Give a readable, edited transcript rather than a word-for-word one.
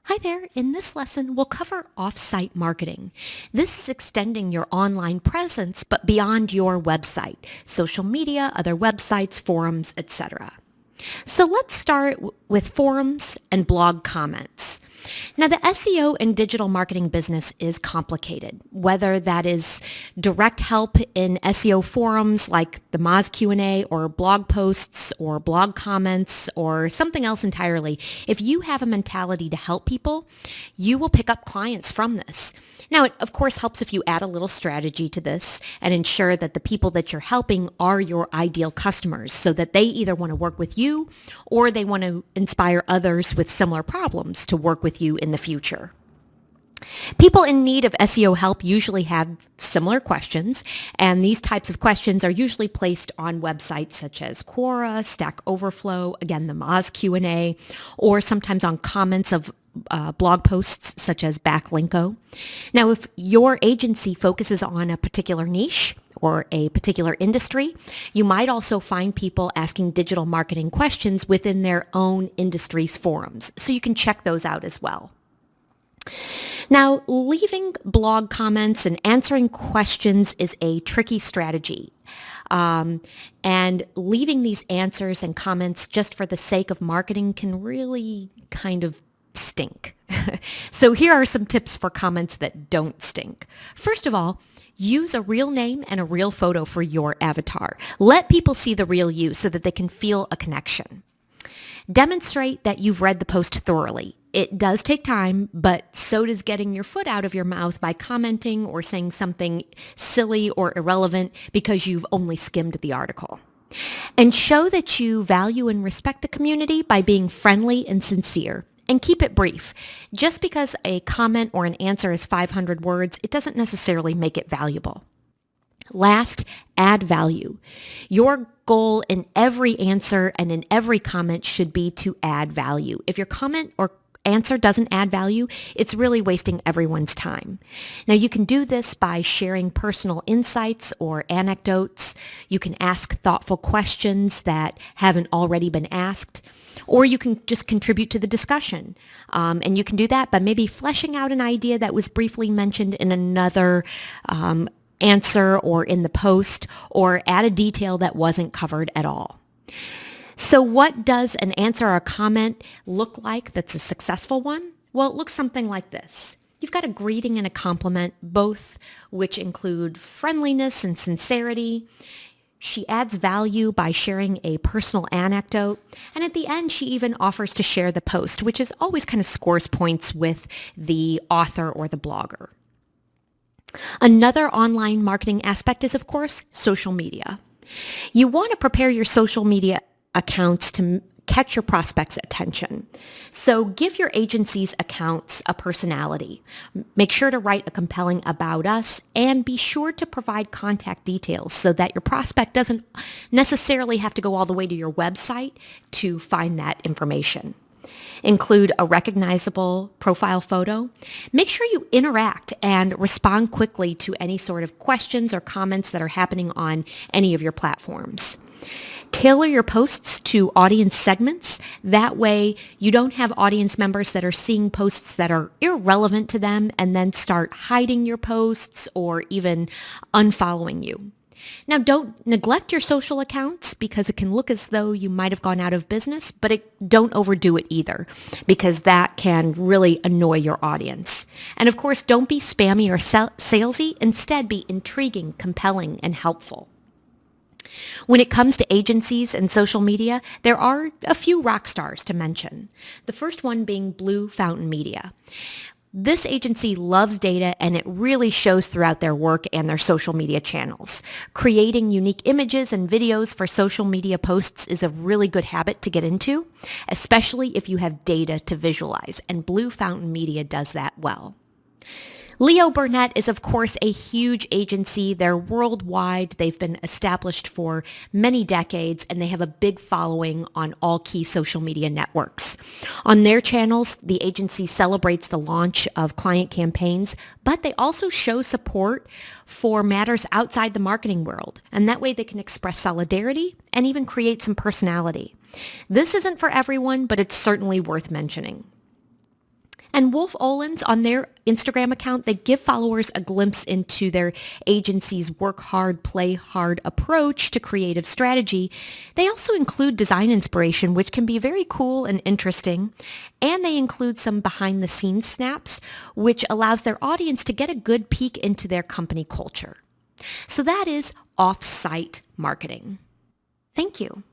Hi there. In this lesson, we'll cover off-site marketing. This is extending your online presence, but beyond your website, social media, other websites, forums, etc. So let's start with forums and blog comments. Now, the SEO and digital marketing business is complicated, whether that is direct help in SEO forums like the MOZ Q&A or blog posts or blog comments or something else entirely. If you have a mentality to help people, you will pick up clients from this. Now, it of course helps if you add a little strategy to this and ensure that the people that you're helping are your ideal customers so that they either want to work with you or they want to inspire others with similar problems to work with you in the future. People in need of SEO help usually have similar questions, and these types of questions are usually placed on websites such as Quora, Stack Overflow, again, the Moz Q&A, or sometimes on comments of blog posts such as Backlinko. Now, if your agency focuses on a particular niche or a particular industry, you might also find people asking digital marketing questions within their own industry's forums, so you can check those out as well. Now, leaving blog comments and answering questions is a tricky strategy. And leaving these answers and comments just for the sake of marketing can really kind of stink. So here are some tips for comments that don't stink. First of all, use a real name and a real photo for your avatar. Let people see the real you so that they can feel a connection. Demonstrate that you've read the post thoroughly. It does take time, but so does getting your foot out of your mouth by commenting or saying something silly or irrelevant because you've only skimmed the article. And show that you value and respect the community by being friendly and sincere. And keep it brief. Just because a comment or an answer is 500 words, it doesn't necessarily make it valuable. Last, add value. Your goal in every answer and in every comment should be to add value. If your comment or answer doesn't add value, it's really wasting everyone's time. Now, you can do this by sharing personal insights or anecdotes. You can ask thoughtful questions that haven't already been asked, or you can just contribute to the discussion. And you can do that by maybe fleshing out an idea that was briefly mentioned in another answer or in the post, or add a detail that wasn't covered at all. So what does an answer or a comment look like that's a successful one? Well, it looks something like this. You've got a greeting and a compliment, both which include friendliness and sincerity. She adds value by sharing a personal anecdote. And at the end, she even offers to share the post, which is always kind of scores points with the author or the blogger. Another online marketing aspect is, of course, social media. You want to prepare your social media accounts to catch your prospects' attention. So give your agency's accounts a personality. Make sure to write a compelling about us and be sure to provide contact details so that your prospect doesn't necessarily have to go all the way to your website to find that information. Include a recognizable profile photo. Make sure you interact and respond quickly to any sort of questions or comments that are happening on any of your platforms. Tailor your posts to audience segments. That way you don't have audience members that are seeing posts that are irrelevant to them and then start hiding your posts or even unfollowing you. Now, don't neglect your social accounts because it can look as though you might have gone out of business, but don't overdo it either because that can really annoy your audience. And of course, don't be spammy or salesy. Instead, be intriguing, compelling, and helpful. When it comes to agencies and social media, there are a few rock stars to mention. The first one being Blue Fountain Media. This agency loves data and it really shows throughout their work and their social media channels. Creating unique images and videos for social media posts is a really good habit to get into, especially if you have data to visualize, and Blue Fountain Media does that well. Leo Burnett is, of course, a huge agency. They're worldwide. They've been established for many decades, and they have a big following on all key social media networks. On their channels, the agency celebrates the launch of client campaigns, but they also show support for matters outside the marketing world, and that way they can express solidarity and even create some personality. This isn't for everyone, but it's certainly worth mentioning. And Wolf Olins, on their Instagram account, they give followers a glimpse into their agency's work hard, play hard approach to creative strategy. They also include design inspiration, which can be very cool and interesting. And they include some behind the scenes snaps, which allows their audience to get a good peek into their company culture. So that is off-site marketing. Thank you.